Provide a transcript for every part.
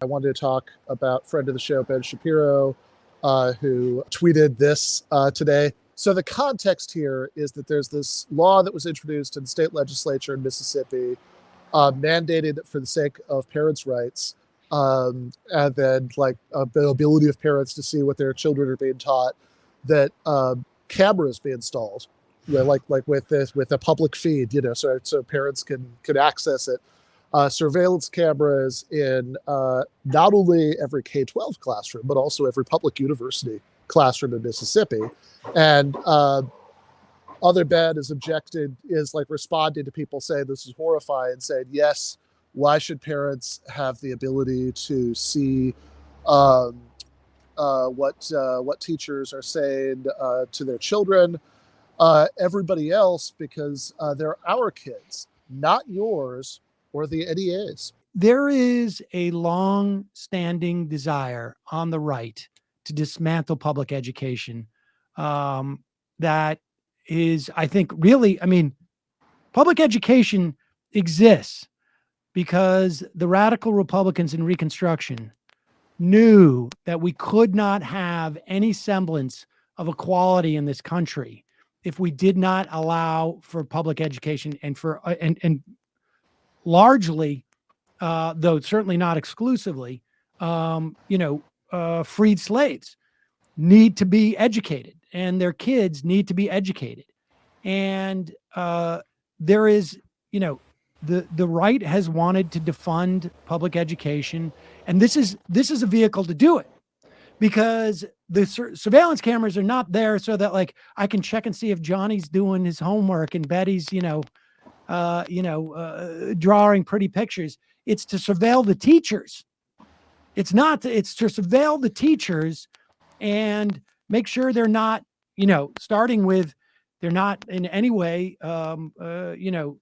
wanted to talk about friend of the show, Ben Shapiro, who tweeted this today. So the context here is that there's this law that was introduced in the state legislature in Mississippi, mandated for the sake of parents' rights, and then like the ability of parents to see what their children are being taught, that cameras be installed, like with a public feed, so parents can access it. Surveillance cameras in not only every K-12 classroom, but also every public university classroom in Mississippi. And other Ben is responding to people saying this is horrifying, saying, yes, why should parents have the ability to see what teachers are saying to their children? Everybody else, because they're our kids, not yours or the NEA's. There is a long-standing desire on the right to dismantle public education. That is, I think, really, public education exists because the radical Republicans in Reconstruction knew that we could not have any semblance of equality in this country if we did not allow for public education and for and largely, though certainly not exclusively, freed slaves need to be educated, and their kids need to be educated. And there is, the right has wanted to defund public education, and this is a vehicle to do it, because the surveillance cameras are not there so that like I can check and see if Johnny's doing his homework and Betty's, drawing pretty pictures. It's to surveil the teachers. It's to surveil the teachers and make sure they're not, starting with, they're not in any way,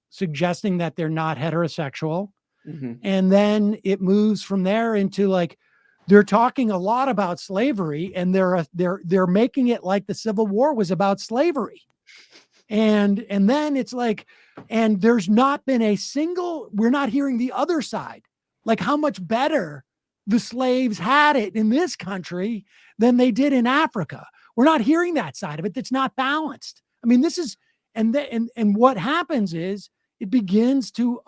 suggesting that they're not heterosexual. Mm-hmm. And then it moves from there into like, they're talking a lot about slavery, and they're making it like the Civil War was about slavery. And then it's like, and there's not been we're not hearing the other side, like how much better the slaves had it in this country than they did in Africa. We're not hearing that side of it. That's not balanced. This is, and what happens is it begins to,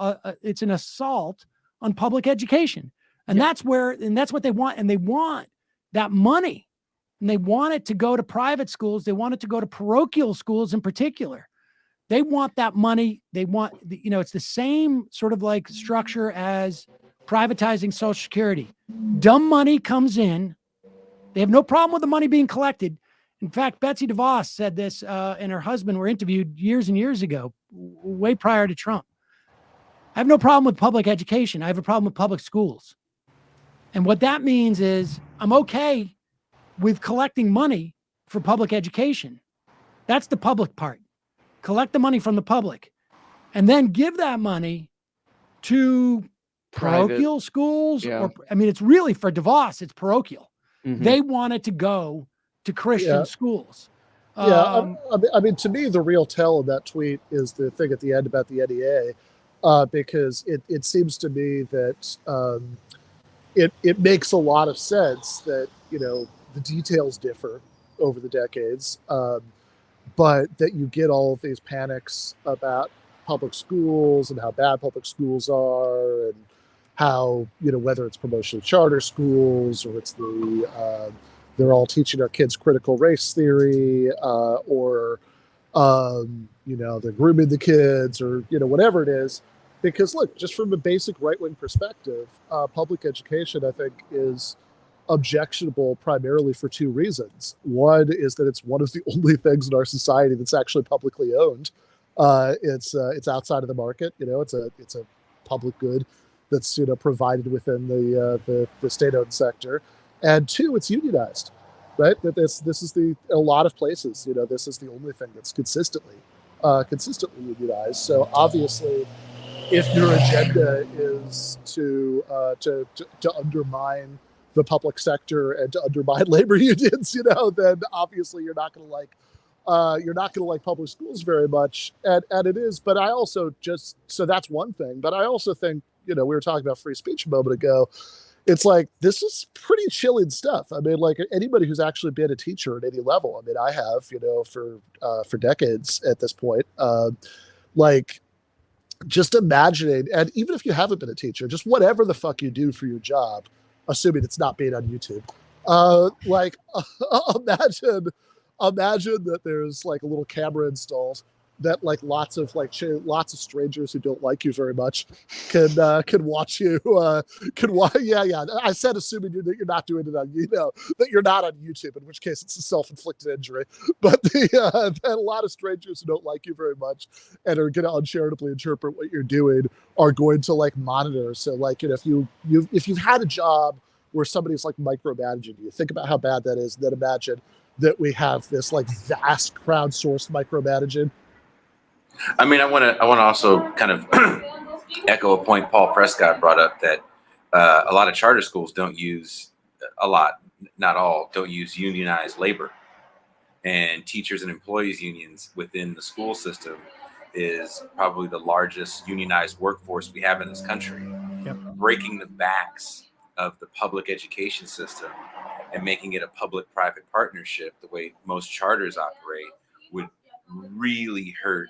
it's an assault on public education. And that's what they want. And they want that money, and they want it to go to private schools. They want it to go to parochial schools in particular. They want that money. They want, it's the same sort of like structure as privatizing Social Security. Dumb money comes in. They have no problem with the money being collected. In fact, Betsy DeVos said this, and her husband were interviewed years and years ago, way prior to Trump. I have no problem with public education. I have a problem with public schools. And what that means is I'm okay with collecting money for public education. That's the public part. Collect the money from the public and then give that money to parochial schools. Yeah. It's really for DeVos, it's parochial. Mm-hmm. They want it to go to Christian schools. To me, the real tell of that tweet is the thing at the end about the NEA, because it seems to me that it makes a lot of sense that, the details differ over the decades, but that you get all of these panics about public schools and how bad public schools are, and how, whether it's promotion of charter schools or it's they're all teaching our kids critical race theory, or they're grooming the kids, or, whatever it is. Because look, just from a basic right-wing perspective, public education, I think, is objectionable primarily for two reasons. One is that it's one of the only things in our society that's actually publicly owned. It's outside of the market. It's a public good that's provided within the state-owned sector. And two, it's unionized, right? That this is a lot of places. This is the only thing that's consistently unionized. So obviously, if your agenda is to undermine the public sector and to undermine labor unions, then obviously you're not going to like public schools very much, and it is. But I also so that's one thing. But I also think, we were talking about free speech a moment ago. it's like, this is pretty chilling stuff. I mean, like, anybody who's actually been a teacher at any level, I mean, I have, for decades at this point, like, just imagining, and even if you haven't been a teacher, just whatever the fuck you do for your job, assuming it's not being on YouTube, like, imagine that there's like a little camera installed that like lots of strangers who don't like you very much can watch you. Can watch. Yeah. I said assuming that you're not doing it on, that you're not on YouTube, in which case it's a self-inflicted injury. But that a lot of strangers who don't like you very much and are going to uncharitably interpret what you're doing are going to like monitor. So like, if you've had a job where somebody's like micromanaging you, think about how bad that is. And then imagine that we have this like vast crowdsourced micromanaging. I mean, I want to also kind of echo a point Paul Prescott brought up, that a lot of charter schools don't use not all, don't use unionized labor, and teachers and employees unions within the school system is probably the largest unionized workforce we have in this country. Yep. Breaking the backs of the public education system and making it a public-private partnership, the way most charters operate, would really hurt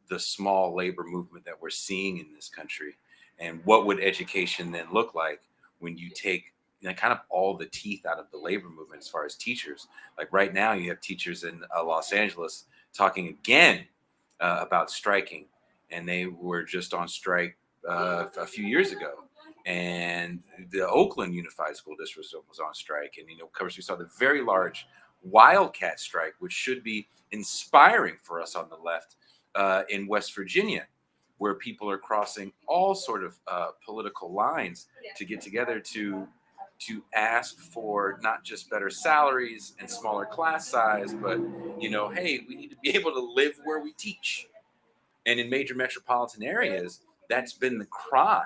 the small labor movement that we're seeing in this country. And what would education then look like when you take kind of all the teeth out of the labor movement as far as teachers? Like right now, you have teachers in Los Angeles talking again about striking, and they were just on strike a few years ago. And the Oakland Unified School District was on strike. And, of course, we saw the very large wildcat strike, which should be inspiring for us on the left in West Virginia, where people are crossing all sort of political lines to get together to ask for not just better salaries and smaller class size, but, hey, we need to be able to live where we teach. And in major metropolitan areas, that's been the cry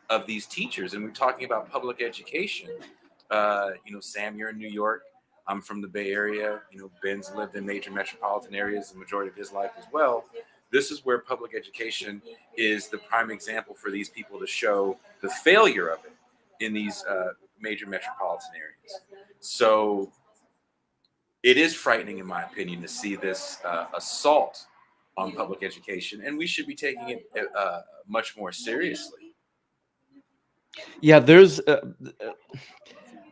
of these teachers. And we're talking about public education. Sam, you're in New York. I'm from the Bay Area. Ben's lived in major metropolitan areas the majority of his life as well. This is where public education is the prime example for these people to show the failure of it in these major metropolitan areas. So it is frightening, in my opinion, to see this assault on public education, and we should be taking it much more seriously. Yeah, there's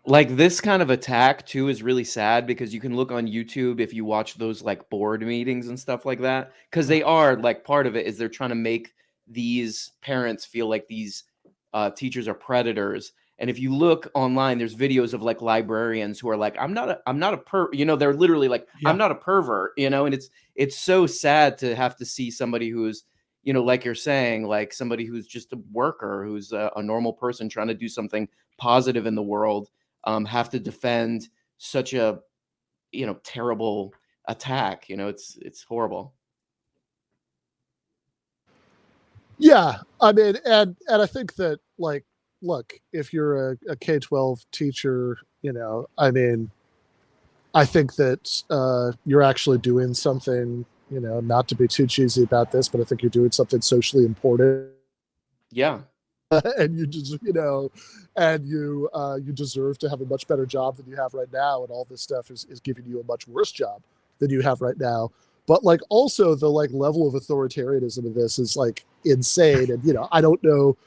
like this kind of attack too is really sad, because you can look on YouTube if you watch those like board meetings and stuff like that, because they are like, part of it is they're trying to make these parents feel like these teachers are predators. And if you look online, there's videos of like librarians who are like, I'm not a they're literally like, yeah, I'm not a pervert, and it's so sad to have to see somebody who's, like you're saying, like somebody who's just a worker, who's a normal person trying to do something positive in the world, have to defend such a, terrible attack. It's horrible. Yeah. I mean, and I think that, like, look, if you're a K-12 teacher, I mean, I think that you're actually doing something, not to be too cheesy about this, but I think you're doing something socially important. Yeah. And you just, and you deserve to have a much better job than you have right now. And all this stuff is giving you a much worse job than you have right now. But like, also the like level of authoritarianism of this is like insane. And, I don't know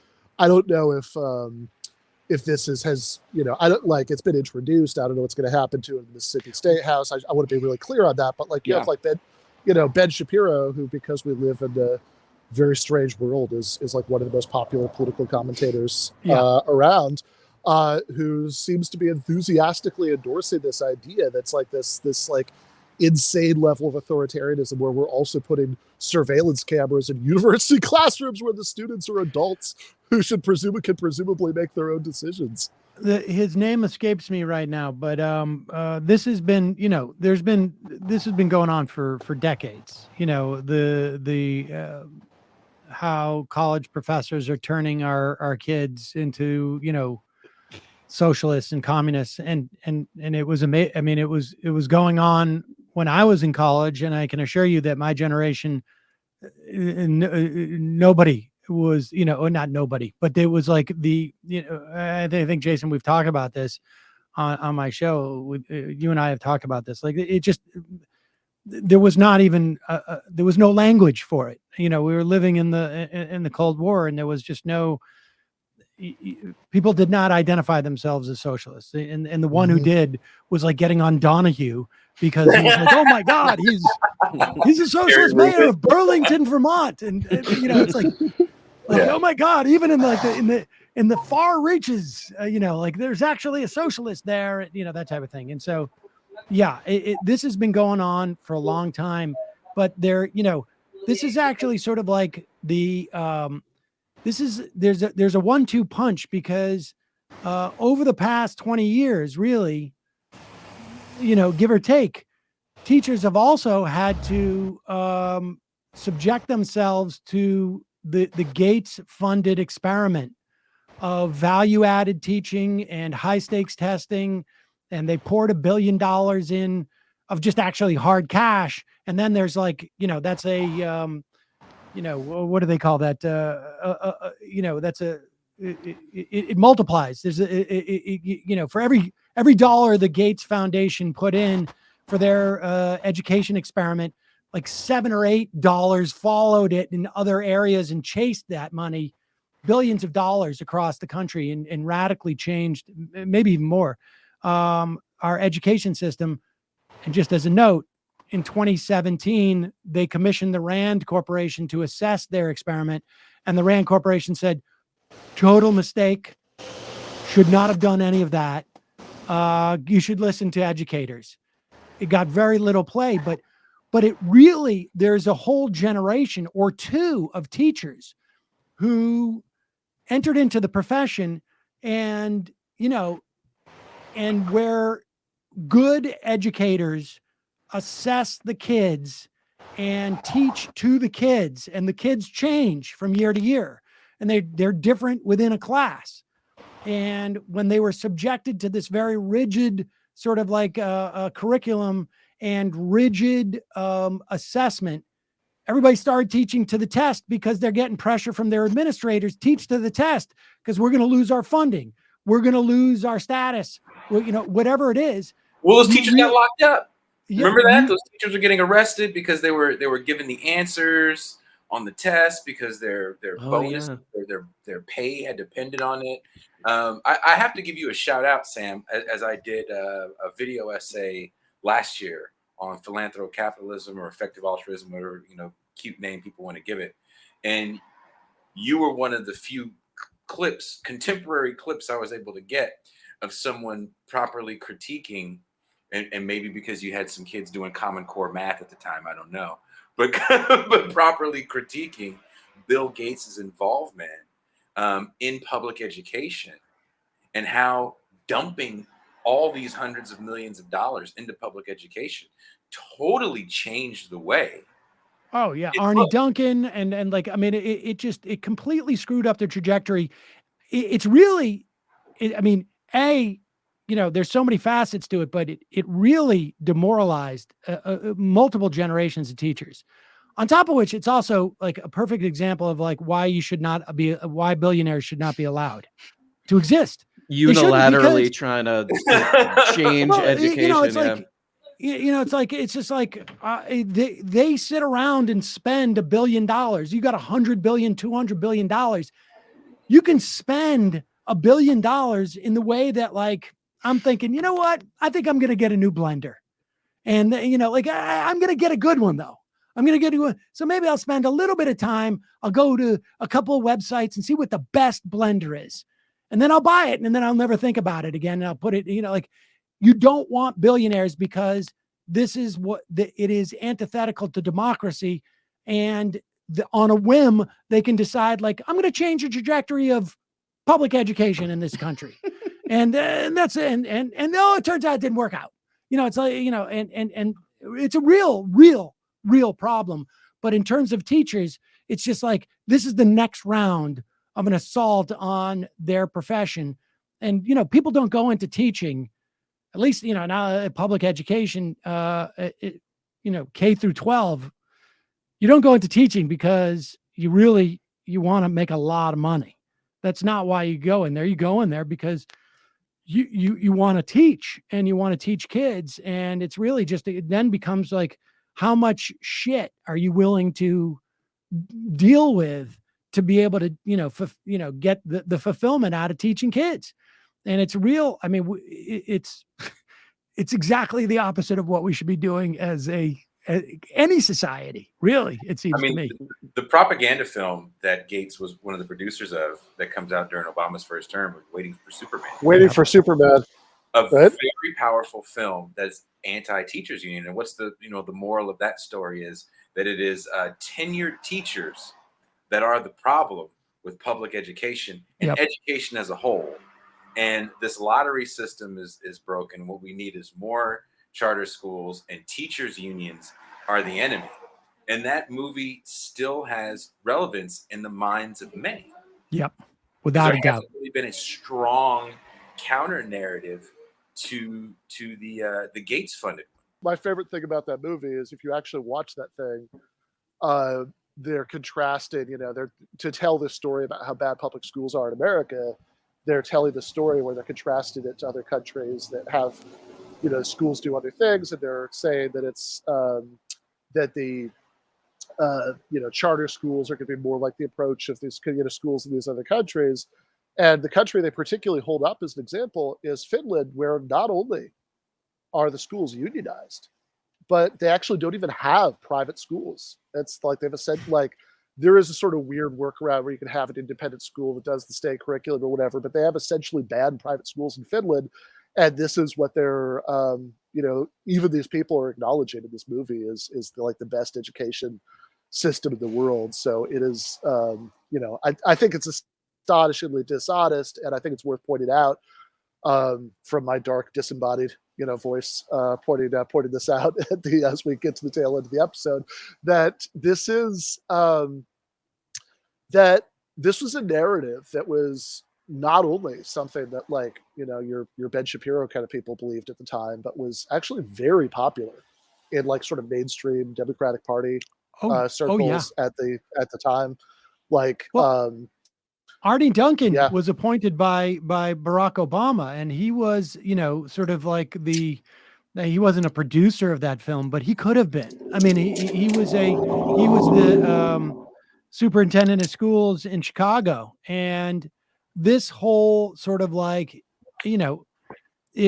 if this has, I don't, like, it's been introduced. I don't know what's going to happen to it in the Mississippi State House. I want to be really clear on that. But like, you have like Ben Shapiro, who, because we live in a very strange world, is like one of the most popular political commentators around, who seems to be enthusiastically endorsing this idea that's like this like insane level of authoritarianism, where we're also putting surveillance cameras in university classrooms where the students are adults who can presumably make their own decisions. His name escapes me right now, but this has been, this has been going on for decades. How college professors are turning our kids into, socialists and communists, and it was amazing. I mean, it was going on when I was in college, and I can assure you that my generation, nobody was, or not nobody, but there was like I think Jason, we've talked about this on my show. You and I have talked about this. Like it just, there was not even, there was no language for it. We were living in the Cold War, and there was just no, people did not identify themselves as socialists. And the one who did was like getting on Donahue because he was like, oh my God, he's a socialist mayor of Burlington, Vermont. And it's like, oh my God, even in like in the far reaches, like there's actually a socialist there, that type of thing. And so, yeah, this has been going on for a long time, but this is actually sort of like the, there's a 1-2 punch, because over the past 20 years, really, give or take, teachers have also had to subject themselves to the Gates funded experiment of value added teaching and high stakes testing. And they poured $1 billion in of just actually hard cash. And then there's like, that's a, what do they call that? That's it multiplies. There's for every dollar the Gates Foundation put in for their education experiment, like $7 or $8 followed it in other areas and chased that money, billions of dollars across the country, and radically changed, maybe even more, our education system. And just as a note, in 2017, they commissioned the Rand Corporation to assess their experiment. And the Rand Corporation said, total mistake, should not have done any of that. You should listen to educators. It got very little play, but it really, there's a whole generation or two of teachers who entered into the profession, and, and where good educators assess the kids and teach to the kids, and the kids change from year to year, and they're different within a class. And when they were subjected to this very rigid sort of like a curriculum and rigid assessment, everybody started teaching to the test because they're getting pressure from their administrators. Teach to the test because we're going to lose our funding. We're going to lose our status. Well, whatever it is. Well, those teachers got locked up. Yeah, remember that? Those teachers were getting arrested because they were given the answers on the test because their bonus, their pay had depended on it. I have to give you a shout out, Sam, as I did a video essay last year on philanthrocapitalism or effective altruism, or cute name people want to give it. And you were one of the few contemporary clips I was able to get of someone properly critiquing, and maybe because you had some kids doing Common Core math at the time, I don't know, but properly critiquing Bill Gates's involvement in public education, and how dumping all these hundreds of millions of dollars into public education totally changed the way. Oh yeah, Arnie Duncan, and like, I mean, it completely screwed up the trajectory. It's really, I mean, there's so many facets to it, but it really demoralized multiple generations of teachers. On top of which, it's also like a perfect example of like why billionaires should not be allowed to exist. Unilaterally trying to change education. It's just like they sit around and spend $1 billion. You got $100 billion, $200 billion. You can spend $1 billion in the way that, like, I'm thinking, you know what? I think I'm going to get a new blender, and I'm going to get a good one though. I'm going to get one. So maybe I'll spend a little bit of time. I'll go to a couple of websites and see what the best blender is, and then I'll buy it, and then I'll never think about it again. And I'll put it, you don't want billionaires, because this is it is antithetical to democracy. And on a whim, they can decide, like, I'm going to change the trajectory of public education in this country. and that's it. And no, it turns out it didn't work out. It's like, and it's a real problem. But in terms of teachers, it's just like, this is the next round of an assault on their profession. And, people don't go into teaching, at least, now public education, K through 12, you don't go into teaching because you really, you want to make a lot of money. That's not why you go in there. You go in there because you want to teach, and you want to teach kids. And it's really just, it then becomes like, how much shit are you willing to deal with to be able to, get the fulfillment out of teaching kids? And it's real. I mean, it's exactly the opposite of what we should be doing as any society, really, it seems to me. The propaganda film that Gates was one of the producers of, that comes out during Obama's first term, Waiting for Superman. Waiting for Superman. A Right? very powerful film that's anti-teachers union. And what's the moral of that story is that it is tenured teachers that are the problem with public education and education as a whole. And this lottery system is broken. What we need is more charter schools, and teachers unions are the enemy. And that movie still has relevance in the minds of many. Yep, without a doubt. There hasn't really been a strong counter narrative to the Gates funded. My favorite thing about that movie is if you actually watch that thing, they're contrasting, they're to tell this story about how bad public schools are in America. They're telling the story where they're contrasting it to other countries that have, schools do other things, and they're saying that it's that the charter schools are going to be more like the approach of these schools in these other countries. And the country they particularly hold up as an example is Finland, where not only are the schools unionized, but they actually don't even have private schools. It's like they've said, like, there is a sort of weird workaround where you can have an independent school that does the state curriculum or whatever, but they have essentially banned private schools in Finland. And this is what they're, even these people are acknowledging in this movie is the best education system in the world. So it is, I think it's astonishingly dishonest, and I think it's worth pointing out from my dark, disembodied, voice, pointing this out as we get to the tail end of the episode, that this is that this was a narrative that was not only something that your Ben Shapiro kind of people believed at the time, but was actually very popular in sort of mainstream Democratic Party circles at the time. Arnie Duncan was appointed by Barack Obama, and he was, sort of like he wasn't a producer of that film, but he could have been. I mean, he was the superintendent of schools in Chicago, and this whole sort of it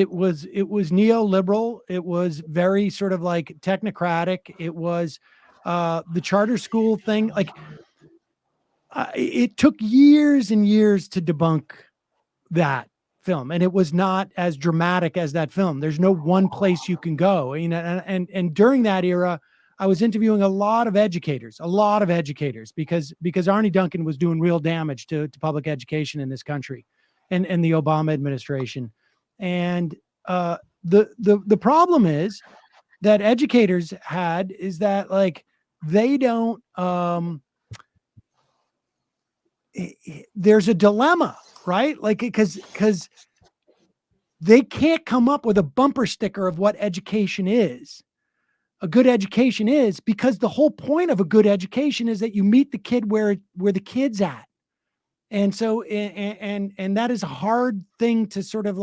was neoliberal. It was very sort of technocratic. It was the charter school thing. It took years and years to debunk that film, and it was not as dramatic as that film. There's no one place you can go. And during that era, I was interviewing a lot of educators because Arnie Duncan was doing real damage to public education in this country and the Obama administration. And the problem is that educators is that they don't, there's a dilemma, right? Because they can't come up with a bumper sticker of what education is. A good education is, because the whole point of a good education is that you meet the kid where the kid's at. And so, and that is a hard thing to sort of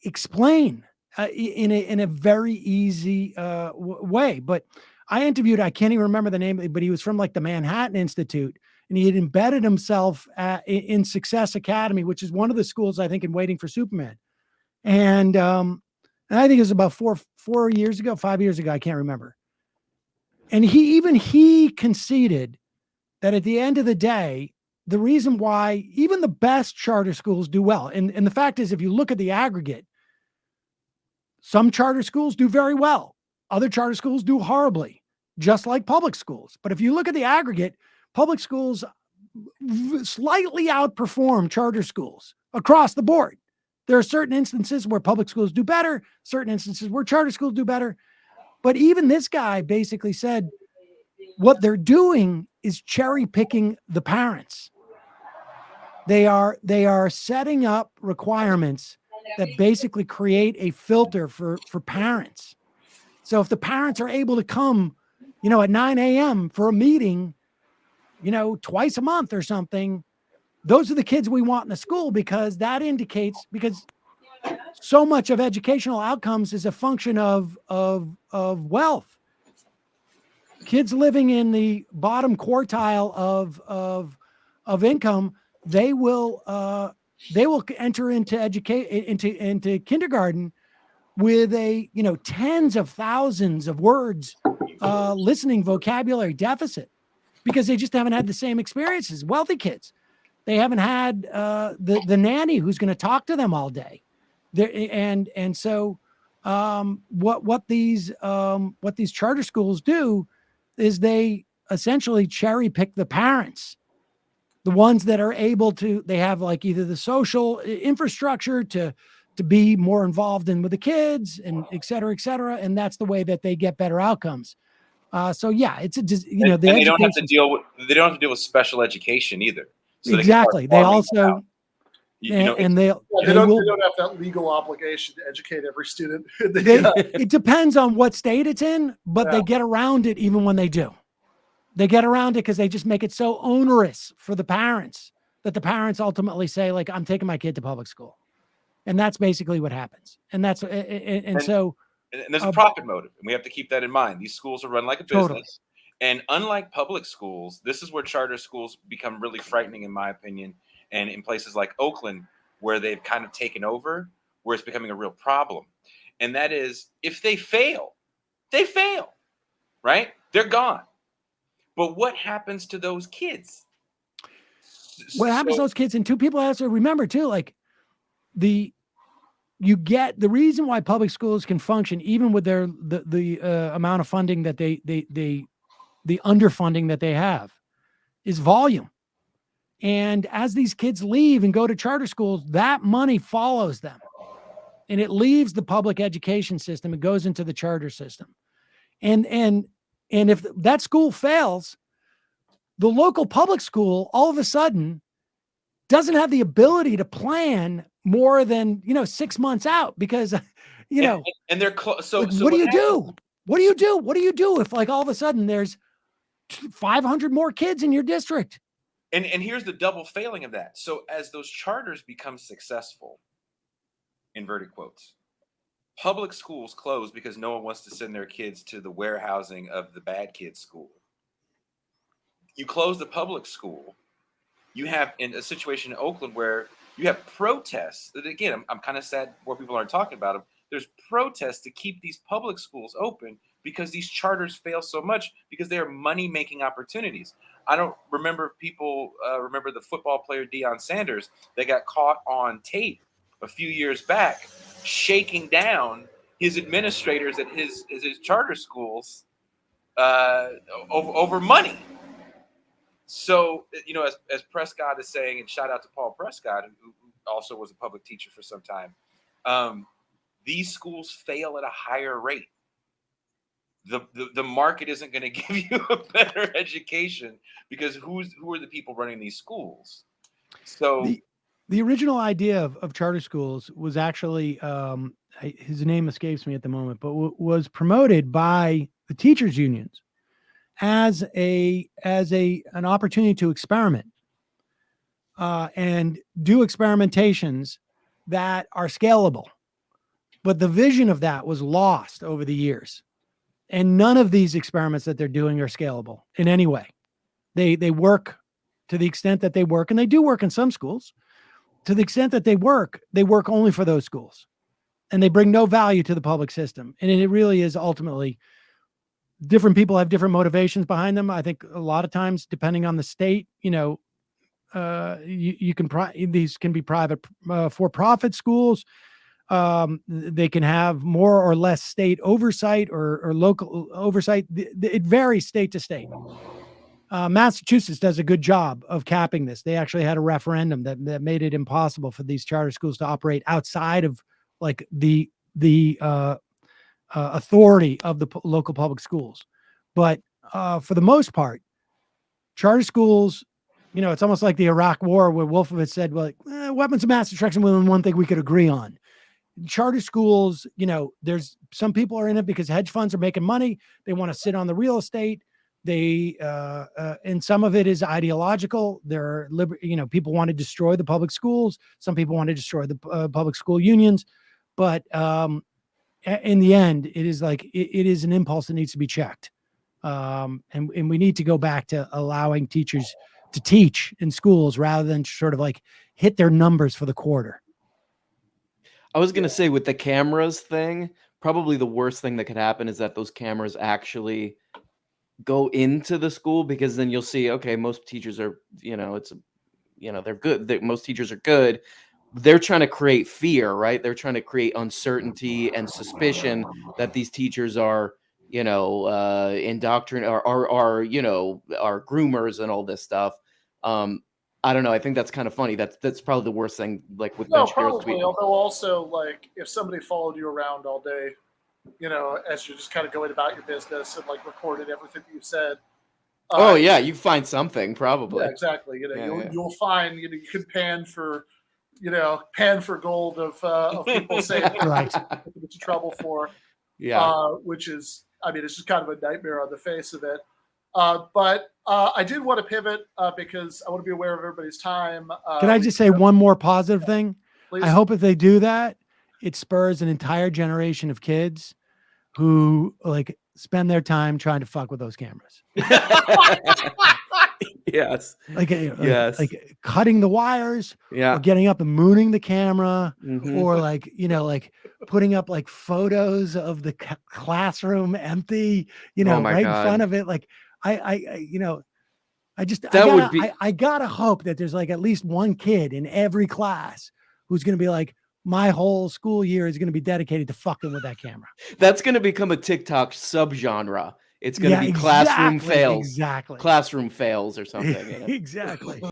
explain in a very easy way. But I interviewed, I can't even remember the name, but he was from the Manhattan Institute, and he had embedded himself in Success Academy, which is one of the schools, I think, in Waiting for Superman. And I think it was about 5 years ago, I can't remember. And he conceded that at the end of the day, the reason why even the best charter schools do well, and the fact is, if you look at the aggregate, some charter schools do very well. Other charter schools do horribly, just like public schools. But if you look at the aggregate, public schools slightly outperform charter schools across the board. There are certain instances where public schools do better, certain instances where charter schools do better. But even this guy basically said what they're doing is cherry picking the parents. They are setting up requirements that basically create a filter for parents. So if the parents are able to come, at 9 a.m. for a meeting, twice a month or something, those are the kids we want in the school, because that indicates, because so much of educational outcomes is a function of wealth. Kids living in the bottom quartile of income, they will enter into kindergarten with tens of thousands of words listening vocabulary deficit, because they just haven't had the same experiences. Wealthy kids, they haven't had the nanny who's going to talk to them all day. So what these charter schools do is they essentially cherry pick the parents, the ones that are able to, they have like either the social infrastructure to be more involved in with the kids, and et cetera, et cetera. And that's the way that they get better outcomes. So yeah, it's and they don't have to deal with special education either. So exactly. They also, they don't have that legal obligation to educate every student. It depends on what state it's in, but they get around it even when they do. They get around it because they just make it so onerous for the parents that the parents ultimately say, like, I'm taking my kid to public school. And that's basically what happens. And that's, and so. And there's a profit motive, and we have to keep that in mind. These schools are run like a business. Totally. And unlike public schools, this is where charter schools become really frightening, in my opinion. And in places like Oakland, where they've kind of taken over, where it's becoming a real problem. And that is, if they fail, right? They're gone. But what happens to those kids? What happens to those kids? And two people have to remember too, like the reason why public schools can function, even with the amount of funding that the underfunding that they have, is volume. And as these kids leave and go to charter schools, that money follows them, and it leaves the public education system. It goes into the charter system. And if that school fails, the local public school all of a sudden doesn't have the ability to plan more than 6 months out, because and they're close. So what do you do? What do you do? What do you do if, like, all of a sudden there's 500 more kids in your district? And here's the double failing of that. So as those charters become successful, inverted quotes, public schools close because no one wants to send their kids to the warehousing of the bad kids school. You close the public school, you have in a situation in Oakland where you have protests. That, again, I'm kind of sad more people aren't talking about them. There's protests to keep these public schools open because these charters fail so much, because they are money-making opportunities. I don't remember if people remember the football player Deion Sanders that got caught on tape a few years back shaking down his administrators at his charter schools over money. So, as Prescott is saying, and shout out to Paul Prescott, who also was a public teacher for some time, these schools fail at a higher rate. The market isn't going to give you a better education, because who are the people running these schools? So the original idea of charter schools was actually, his name escapes me at the moment, but was promoted by the teachers unions as an opportunity to experiment and do experimentations that are scalable. But the vision of that was lost over the years. And none of these experiments that they're doing are scalable in any way. They work to the extent that they work, and they do work in some schools. To the extent that they work only for those schools, and they bring no value to the public system. And it really is ultimately, different people have different motivations behind them. I think a lot of times, depending on the state, these can be private for-profit schools. They can have more or less state oversight or local oversight. It varies state to state. Massachusetts does a good job of capping this. They actually had a referendum that made it impossible for these charter schools to operate outside of like the authority of the local public schools. But for the most part, charter schools, it's almost like the Iraq War, where Wolfowitz said, well, weapons of mass destruction was one thing we could agree on. Charter schools, there's some people are in it because hedge funds are making money. They want to sit on the real estate. They and some of it is ideological. There are people want to destroy the public schools. Some people want to destroy the public school unions, but in the end, it is like it is an impulse that needs to be checked. And we need to go back to allowing teachers to teach in schools rather than sort of like hit their numbers for the quarter. I was gonna say with the cameras thing, probably the worst thing that could happen is that those cameras actually go into the school, because then you'll see, okay, most teachers are, they're good. Most teachers are good. They're trying to create fear, right? They're trying to create uncertainty and suspicion that these teachers are, indoctrinate are groomers and all this stuff. I don't know. I think that's kind of funny. That's probably the worst thing, like with Ben Shapiro's tweet. Although also, like, if somebody followed you around all day, as you're just kind of going about your business and like recorded everything that you said. Oh yeah, you find something probably. Yeah, exactly. You'll find you can pan for gold of people saying right into trouble for. Yeah. Which is, it's just kind of a nightmare on the face of it. But I did want to pivot because I want to be aware of everybody's time. Can I just say one more positive thing? Please? I hope if they do that, it spurs an entire generation of kids who like spend their time trying to fuck with those cameras. Yes. Like cutting the wires, yeah, or getting up and mooning the camera, mm-hmm. or like putting up like photos of the classroom empty, right God. In front of it. Like I gotta hope that there's like at least one kid in every class who's going to be like, my whole school year is going to be dedicated to fucking with that camera. That's going to become a TikTok subgenre. It's going to be classroom fails. Exactly. Classroom fails or something. Exactly.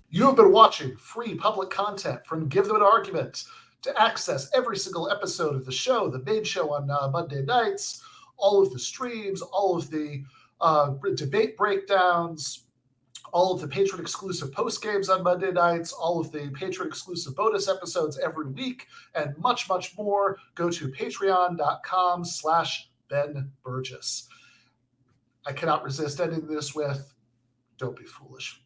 You have been watching free public content from Give Them an Argument. To access every single episode of the show, the main show on Monday nights, all of the streams, all of the debate breakdowns, all of the patron-exclusive postgames on Monday nights, all of the patron-exclusive bonus episodes every week, and much, much more, go to patreon.com/Ben Burgis. I cannot resist ending this with, don't be foolish.